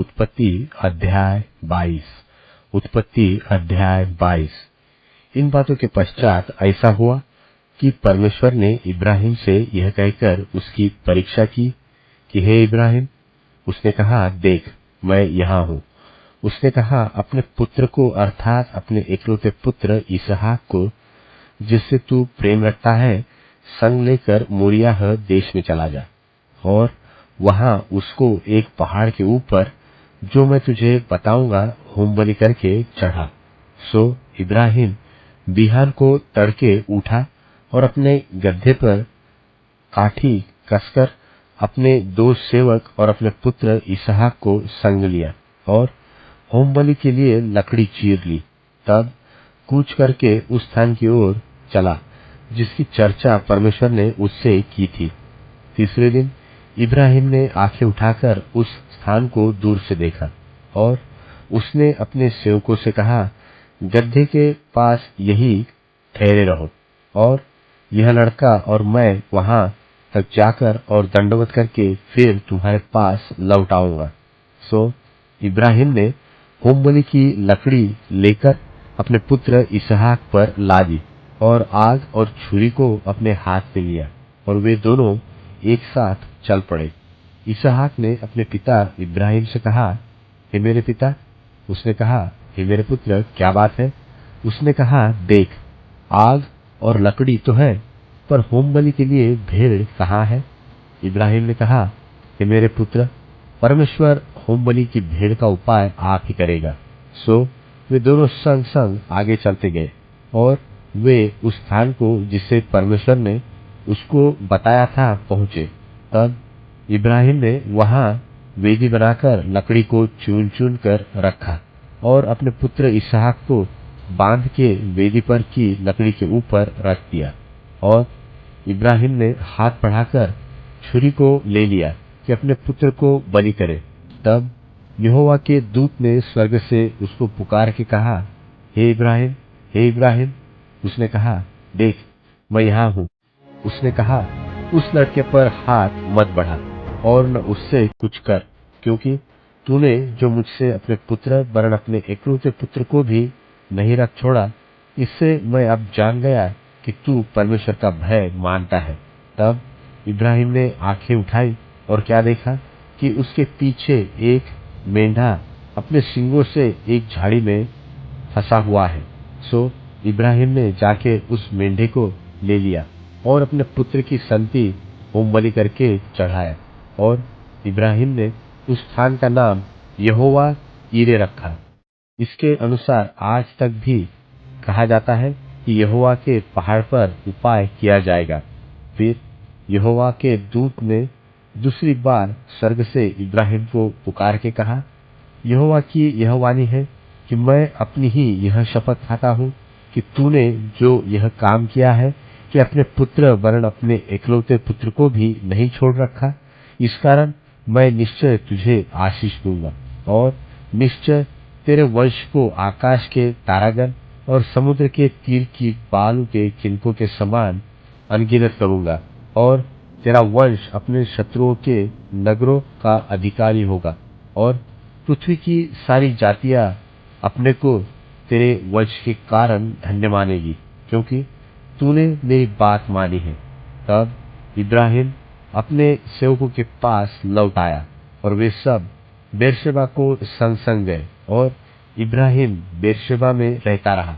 उत्पत्ति अध्याय 22। उत्पत्ति अध्याय 22। इन बातों के पश्चात ऐसा हुआ कि परमेश्वर ने इब्राहिम से यह कहकर उसकी परीक्षा की कि हे इब्राहिम। उसने कहा, देख मैं यहाँ हूँ। उसने कहा, अपने पुत्र को अर्थात अपने इकलौते पुत्र इसहाक को, जिससे तू प्रेम रखता है, संग लेकर मोरियाह देश में चला जा और वहां उसको एक पहाड़ के ऊपर, जो मैं तुझे बताऊंगा, होम बलि करके चढ़ा। सो इब्राहिम बिहान को तड़के उठा और अपने गड्ढे पर काठी कसकर अपने 2 सेवक और अपने पुत्र इसहाक को संग लिया और होम बलि के लिए लकड़ी चीर ली। तब कूच करके उस स्थान की ओर चला जिसकी चर्चा परमेश्वर ने उससे की थी। तीसरे दिन इब्राहिम ने आंखें उठाकर उस स्थान को दूर से देखा और उसने अपने सेवकों से कहा, गड्ढे के पास यही ठहरे रहो और यह लड़का और मैं वहां तक जाकर और दंडवत करके फिर तुम्हारे पास लौट आऊंगा। सो इब्राहिम ने होम बलि की लकड़ी लेकर अपने पुत्र इसहाक पर ला दी और आग और छुरी को अपने हाथ में लिया और वे दोनों एक साथ चल पड़े। इसहाक ने अपने पिता इब्राहिम से कहा, हे मेरे पिता। उसने कहा, हे मेरे पुत्र, क्या बात है? उसने कहा, देख आग और लकड़ी तो है, पर होम बलि के लिए भेड़ कहाँ है? इब्राहिम ने कहा, हे मेरे पुत्र, परमेश्वर होम बलि की भेड़ का उपाय आप ही करेगा। सो वे दोनों संग संग आगे चलते गए और वे उस स्थान को जिसे परमेश्वर ने उसको बताया था पहुंचे। तब इब्राहिम ने वहां वेदी बनाकर लकड़ी को चुन चुन कर रखा और अपने पुत्र इसहाक को बांध के वेदी पर की लकड़ी के ऊपर रख दिया और इब्राहिम ने हाथ बढ़ाकर छुरी को ले लिया कि अपने पुत्र को बलि करे। तब यहोवा के दूत ने स्वर्ग से उसको पुकार के कहा, हे इब्राहिम, हे इब्राहिम। उसने कहा, देख मैं यहाँ हूँ। उसने कहा, उस लड़के पर हाथ मत बढ़ा और न उससे कुछ कर, क्योंकि तूने जो मुझसे अपने पुत्र वरन अपने इकलौते पुत्र को भी नहीं रख छोड़ा, इससे मैं अब जान गया कि तू परमेश्वर का भय मानता है। तब इब्राहिम ने आंखें उठाई और क्या देखा कि उसके पीछे एक मेंढा अपने सींगों से एक झाड़ी में फंसा हुआ है। सो इब्राहिम ने जाके उस मेंढे को ले लिया और अपने पुत्र की संति होम बलि करके चढ़ाया और इब्राहिम ने उस स्थान का नाम यहोवा यीरे रखा। इसके अनुसार आज तक भी कहा जाता है कि यहोवा के पहाड़ पर उपाय किया जाएगा। फिर यहोवा के दूत ने दूसरी बार स्वर्ग से इब्राहिम को पुकार के कहा, यहोवा की यह वाणी है कि मैं अपनी ही यह शपथ खाता हूँ कि तूने जो यह काम किया है कि अपने पुत्र वरन अपने इकलौते पुत्र को भी नहीं छोड़ रखा, इस कारण मैं निश्चय तुझे आशीष दूंगा और निश्चय तेरे वंश को आकाश के तारागण और समुद्र के तीर की बालू के किनकों के समान अनगिनत करूंगा और तेरा वंश अपने शत्रुओं के नगरों का अधिकारी होगा और पृथ्वी की सारी जातियां अपने को तेरे वंश के कारण धन्य मानेगी, क्योंकि तूने मेरी बात मानी है। तब इब्राहिम अपने सेवकों के पास लौट आया और वे सब बेरशेबा को संग संग गए और इब्राहिम बेरशेबा में रहता रहा।